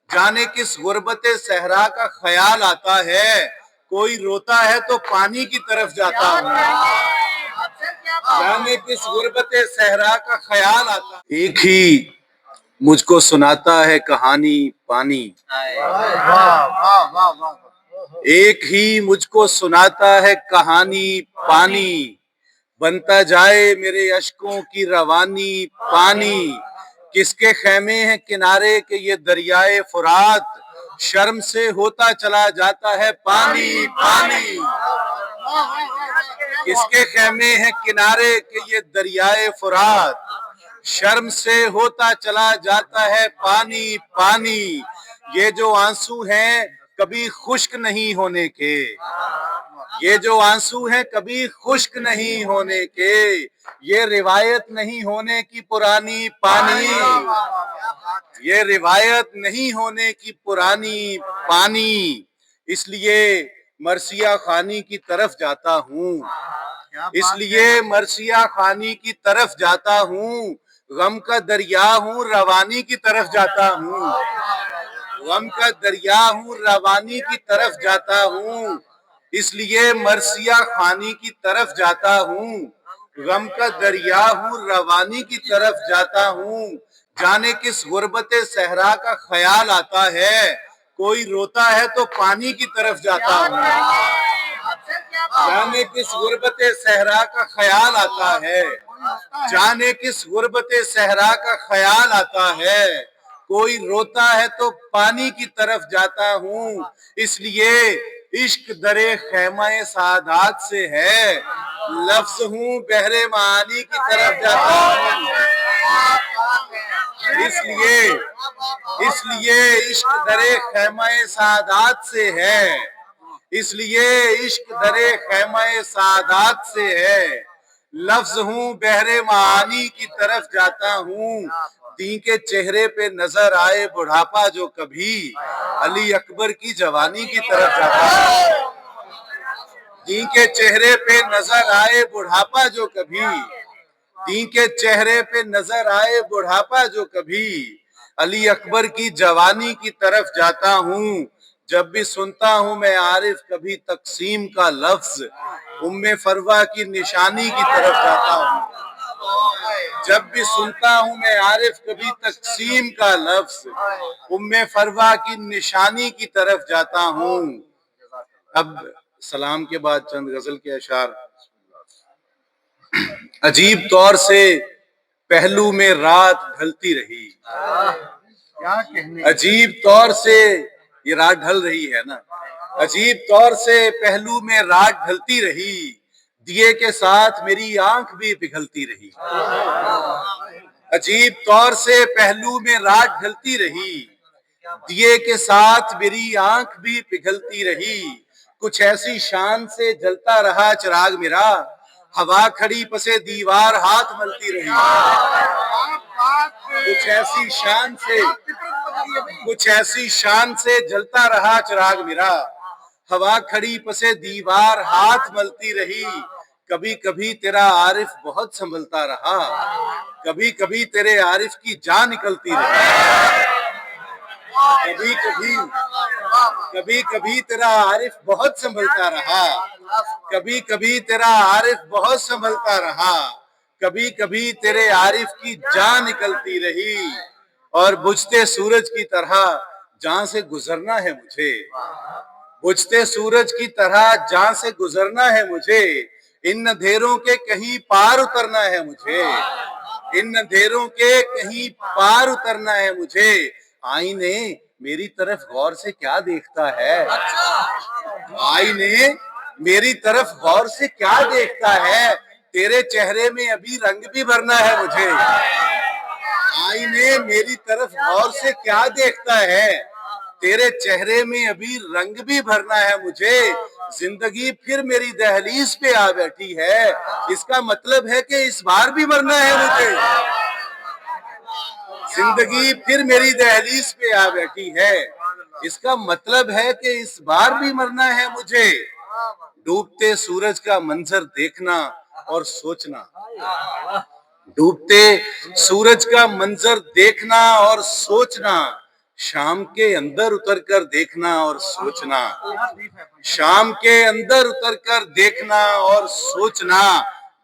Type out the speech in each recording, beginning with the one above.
जाने किस गुर्बत सहरा का ख्याल आता है, कोई रोता है तो पानी की तरफ जाता हूँ। जाने किस गुर्बत सहरा का ख्याल आता, एक ही मुझको सुनाता है कहानी पानी, एक ही मुझको सुनाता है कहानी पानी, बनता जाए मेरे अश्कों की रवानी पानी। किसके खेमे हैं किनारे के ये दरियाए फुरात, शर्म से होता चला जाता है पानी पानी। किसके खेमे हैं किनारे के ये दरियाए फुरात, शर्म से होता चला जाता है पानी पानी। ये जो आंसू हैं कभी खुश्क नहीं होने के, ये जो आंसू हैं कभी खुश्क नहीं होने के, ये रिवायत नहीं होने की पुरानी पानी, ये रिवायत नहीं होने की पुरानी पानी। इसलिए मरसिया खानी की तरफ जाता हूँ, इसलिए मरसिया खानी की तरफ जाता हूँ। गम का दरिया हूँ रवानी की तरफ जाता हूँ, गम का दरिया हूँ रवानी की तरफ जाता हूँ। इसलिए मरसिया खानी की तरफ जाता हूँ, गम का दरिया हूँ रवानी की तरफ जाता हूँ। जाने किस गुर्बत सहरा का ख्याल आता है, कोई रोता है तो पानी की तरफ जाता हूँ। जाने किस गुर्बत सहरा का ख्याल आता है, जाने किस गुर्बत सहरा का ख्याल आता है, कोई रोता है तो पानी की तरफ जाता हूँ। इसलिए इश्क दरे खैमाए सादात से है, लफ्ज हूँ बहरे मानी की तरफ जाता हूँ। इसलिए इश्क दरे खैमाए सादात से है, इसलिए इश्क दरे खैमाए सादात से है, लफ्ज हूँ बहरे मानी की तरफ जाता हूँ। दी के चेहरे पे नजर आए बुढ़ापा जो कभी, अली अकबर की जवानी की तरफ जाता हूँ। दी के चेहरे पे नजर आए बुढ़ापा जो कभी, दी के चेहरे पे नजर आए बुढ़ापा जो कभी, अली अकबर की जवानी की तरफ जाता हूँ। जब भी सुनता हूँ मैं आरिफ कभी तकसीम का लफ्ज, उम्मे फरवा की निशानी की तरफ जाता हूँ। जब भी सुनता हूँ मैं आरिफ कभी तकसीम का लफ्ज, उम्मे फरवा की निशानी की तरफ जाता हूँ। अब सलाम के बाद चंद गजल के अशार। अजीब तौर से पहलू में रात ढलती रही, क्या कहने, अजीब तौर से ये रात ढल रही है ना, अजीब तौर से पहलू में रात ढलती रही, दिए के साथ मेरी आंख भी पिघलती रही। अजीब तौर से पहलू में रात ढलती रही, दिए के साथ मेरी आंख भी पिघलती रही। कुछ ऐसी शान से जलता रहा चिराग मेरा, हवा खड़ी पसे दीवार हाथ मलती रही। कुछ ऐसी शान से जलता रहा चिराग मेरा, हवा खड़ी पसे दीवार हाथ मलती रही। कभी कभी तेरा आरिफ बहुत संभलता रहा, कभी कभी तेरे आरिफ की जान निकलती रही। कभी कभी तेरा आरिफ बहुत संभलता रहा, कभी कभी तेरा आरिफ बहुत संभलता रहा, कभी कभी तेरे आरिफ की जान निकलती रही। और बुझते सूरज की तरह जहां से गुजरना है मुझे, बुझते सूरज की तरह जहां से गुजरना है मुझे, इन अंधेरों के कहीं पार उतरना है मुझे, इन अंधेरों के कहीं पार उतरना है मुझे। आईने मेरी तरफ गौर से क्या देखता है, आईने मेरी तरफ गौर से क्या देखता है, तेरे चेहरे में अभी रंग भी भरना है मुझे। आईने मेरी तरफ गौर से क्या देखता है, तेरे चेहरे में अभी रंग भी भरना है मुझे। जिंदगी फिर मेरी दहलीज पे आ बैठी है, इसका मतलब है कि इस बार भी मरना है मुझे। जिंदगी फिर मेरी दहलीज पे आ बैठी है, इसका मतलब है कि इस बार भी मरना है मुझे। डूबते सूरज का मंजर देखना और सोचना, डूबते सूरज का मंजर देखना और सोचना, شام کے اندر اتر کر دیکھنا اور سوچنا، شام کے اندر اتر کر دیکھنا اور سوچنا،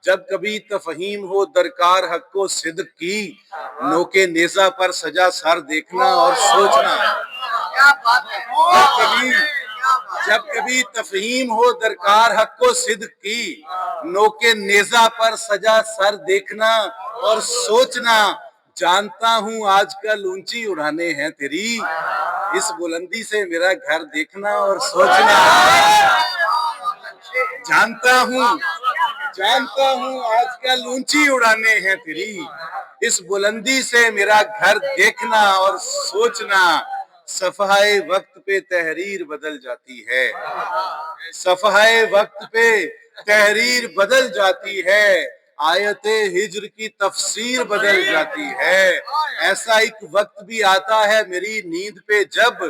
جب کبھی تفہیم ہو درکار حق و صدق کی، نوکے نیزہ پر سجا سر دیکھنا اور سوچنا، جب کبھی تفہیم ہو درکار حق و صدق کی، نوکے نیزہ پر سجا سر دیکھنا اور سوچنا، جانتا ہوں آج کل اونچی اڑانے ہیں تیری، اس بلندی سے میرا گھر دیکھنا اور سوچنا، جانتا ہوں آج کل اونچی اڑانے ہیں تیری، اس بلندی سے میرا گھر دیکھنا اور سوچنا، صفحہ وقت پہ تحریر بدل جاتی ہے، صفحہ وقت پہ تحریر بدل جاتی ہے، آیت ہجر کی تفسیر بدل جاتی ہے، ایسا ایک وقت بھی آتا ہے میری نیند پہ جب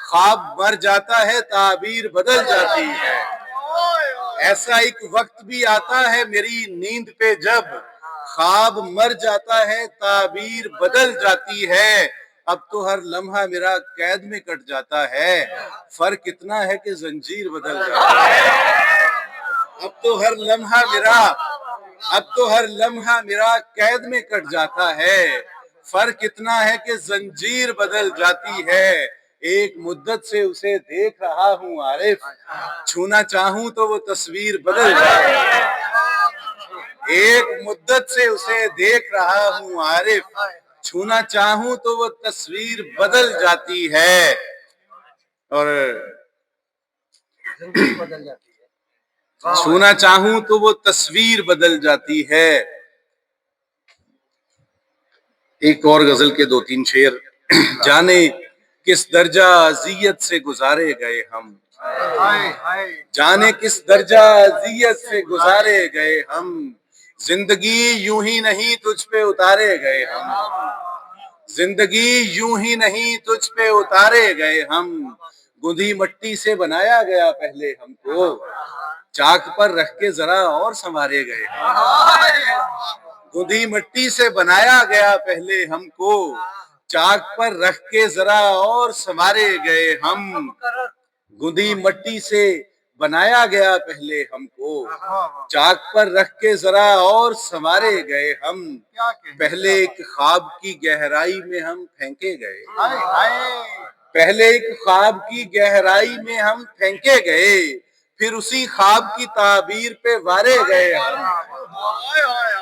خواب مر جاتا ہے تعبیر بدل جاتی ہے، ایسا ایک وقت بھی آتا ہے میری نیند پہ جب خواب مر جاتا ہے تعبیر بدل جاتی ہے، اب تو ہر لمحہ میرا قید میں کٹ جاتا ہے، فرق اتنا ہے کہ زنجیر بدل جاتی ہے، اب تو ہر لمحہ میرا قید میں کٹ جاتا ہے، فرق اتنا ہے کہ زنجیر بدل جاتی ہے، ایک مدت سے اسے دیکھ رہا ہوں عارف، چھونا چاہوں تو وہ تصویر بدل جاتی ہے، ایک مدت سے اسے دیکھ رہا ہوں عارف، چھونا چاہوں تو وہ تصویر بدل جاتی ہے، اور چھونا چاہوں تو وہ تصویر بدل جاتی ہے۔ ایک اور غزل کے دو تین شعر، جانے کس درجہ اذیت سے گزارے گئے ہم، جانے کس درجہ اذیت سے گزارے گئے ہم، زندگی یوں ہی نہیں تجھ پہ اتارے گئے ہم، زندگی یوں ہی نہیں تجھ پہ اتارے گئے ہم، گندھی مٹی سے بنایا گیا پہلے ہم کو، چاک پر رکھ کے ذرا اور سنوارے گئے ہم، گندھی مٹی سے بنایا گیا پہلے ہم کو، چاک پر رکھ کے ذرا اور سنوارے گئے ہم، گندھی مٹی سے بنایا گیا پہلے ہم کو، چاک پر رکھ کے ذرا اور سنوارے گئے ہم، پہلے ایک خواب کی گہرائی میں ہم پھینکے گئے، پہلے ایک خواب کی گہرائی میں ہم پھینکے گئے، پھر اسی خواب کی تعبیر پہ وارے گئے ہم،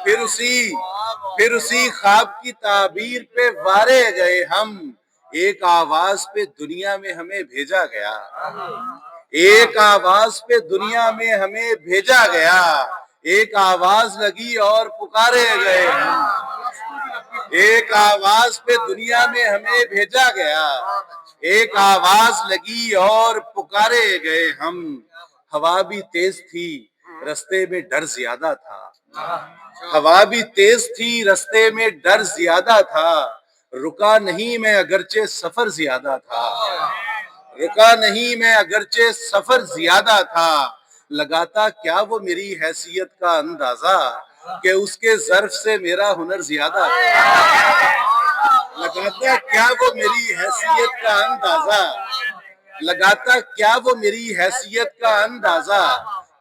پھر اسی خواب کی تعبیر پہ وارے گئے ہم، ایک آواز پہ دنیا میں ہمیں بھیجا گیا، ایک آواز پہ دنیا میں ہمیں بھیجا گیا، ایک آواز لگی اور پکارے گئے ہم، ایک آواز پہ دنیا میں ہمیں بھیجا گیا، ایک آواز لگی اور پکارے گئے ہم، ہوا بھی تیز تھی رستے میں ڈر زیادہ تھا، ہوا بھی تیز تھی رستے میں ڈر زیادہ تھا، رکا نہیں میں اگرچہ سفر زیادہ تھا، رکا نہیں میں اگرچہ سفر زیادہ تھا، لگاتا کیا وہ میری حیثیت کا اندازہ کہ اس کے ظرف سے میرا ہنر زیادہ تھا، لگاتا کیا وہ میری حیثیت کا اندازہ، لگاتا کیا وہ میری حیثیت کا اندازہ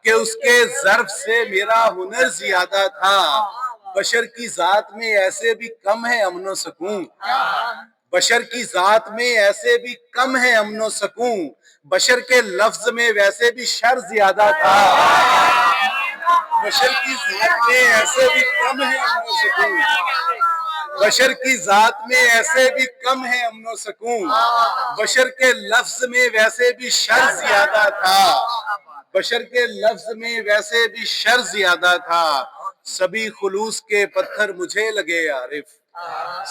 کہ اس کے ظرف سے میرا ہنر زیادہ تھا، بشر کی ذات میں ایسے بھی کم ہے امن و سکون، بشر کی ذات میں ایسے بھی کم ہے امن و سکون، بشر کے لفظ میں ویسے بھی شر زیادہ تھا، بشر کی ذات میں ایسے بھی کم ہے امن و سکون، بشر کی ذات میں ایسے بھی کم ہے امن و سکون، بشر کے لفظ میں ویسے بھی شر زیادہ تھا، بشر کے لفظ میں ویسے بھی شر زیادہ تھا، سبھی خلوص کے پتھر مجھے لگے عارف،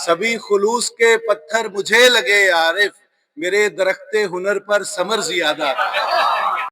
سبھی خلوص کے پتھر مجھے لگے عارف، میرے درخت ہنر پر ثمر زیادہ تھا،